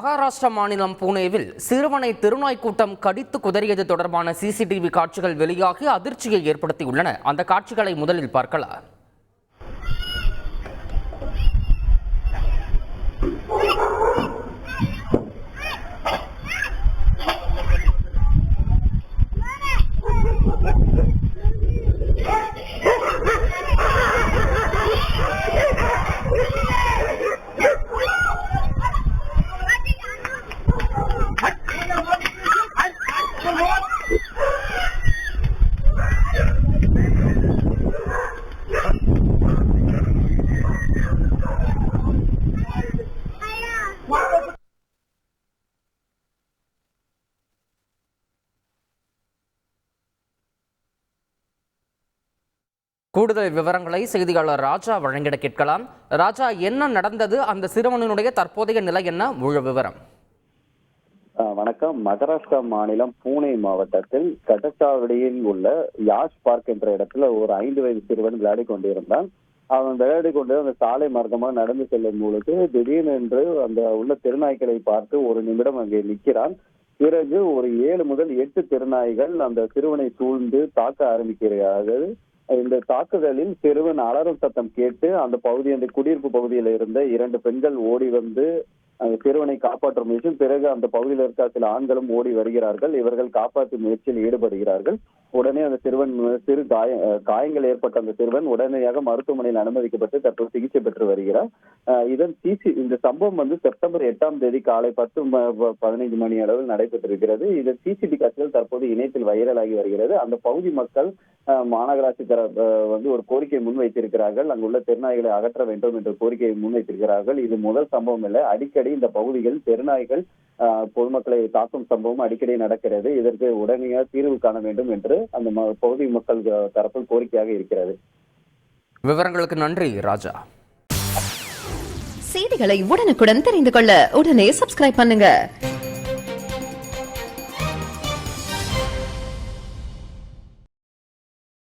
மகாராஷ்டிரா மாநிலம் புனேவில் சிறுவனை தெருநாய் கூட்டம் கடித்து குதறியது தொடர்பான சிசிடிவி காட்சிகள் வெளியாகி அதிர்ச்சியை ஏற்படுத்தியுள்ளன. அந்த காட்சிகளை முதலில் பார்க்கலாம். கூடுதல் விவரங்களை செய்தியாளர் ராஜா வழங்கிட கேட்கலாம். ராஜா, என்ன நடந்தது? அந்த சிறுவனுடைய தற்போதைய நிலை என்ன? முழு விவரம். வணக்கம். மகாராஷ்டிரா மாநிலம் பூனே மாவட்டத்தில் கட்டச்சாவடியில் உள்ள யாஷ் பார்க் என்ற இடத்துல ஒரு 5 வயது சிறுவன் விளையாடி கொண்டிருந்தான். அவன் விளையாடி கொண்டு அந்த சாலை மார்க்கமாக நடந்து செல்லும் பொழுது திடீரென்று அந்த உள்ள தெருநாய்களை பார்த்து ஒரு நிமிடம் அங்கே நிற்கிறான். பிறகு ஒரு 7 முதல் 8 தெருநாய்கள் அந்த சிறுவனை சூழ்ந்து தாக்க ஆரம்பிக்கிறார்கள். இந்த தாக்குதலில் சிறுவன் அலறும் சத்தம் கேட்டு அந்த குடியிருப்பு பகுதியில் இருந்த 2 பெண்கள் ஓடி வந்து அந்த சிறுவனை காப்பாற்றும் முயற்சி. பிறகு அந்த பகுதியில் இருக்க சில ஆண்களும் ஓடி வருகிறார்கள். இவர்கள் காப்பாற்றும் முயற்சியில் ஈடுபடுகிறார்கள். உடனே அந்த சிறுவன் காயங்கள் ஏற்பட்ட அந்த சிறுவன் உடனடியாக மருத்துவமனையில் அனுமதிக்கப்பட்டு தற்போது சிகிச்சை பெற்று வருகிறார். இந்த சம்பவம் செப்டம்பர் 8ஆம் தேதி காலை 10:15 மணி அளவில் நடைபெற்றிருக்கிறது. இது சிசிடி காட்சிகள் தற்போது இணையத்தில் வைரலாகி வருகிறது. அந்த பகுதி மக்கள் மாநகராட்சி ஒரு கோரிக்கையை முன்வைத்திருக்கிறார்கள். அங்குள்ள தெருநாய்களை அகற்ற வேண்டும் என்ற கோரிக்கையை முன்வைத்திருக்கிறார்கள். இது முதல் சம்பவம் இல்லை. அடிக்கடி இந்த பகுதிகள் தெருநாய்கள் பொதுமக்களை தாக்கும் சம்பவம் அடிக்கடி நடக்கிறது. இதற்கு உடனடியாக தீர்வு காண வேண்டும் என்று அந்த பகுதி மக்கள் தரப்பில் கோரிக்கையாக இருக்கிறது. விவரங்களுக்கு நன்றி ராஜா. செய்திகளை உடனுக்குடன் தெரிந்து கொள்ள உடனே சப்ஸ்கிரைப் பண்ணுங்க.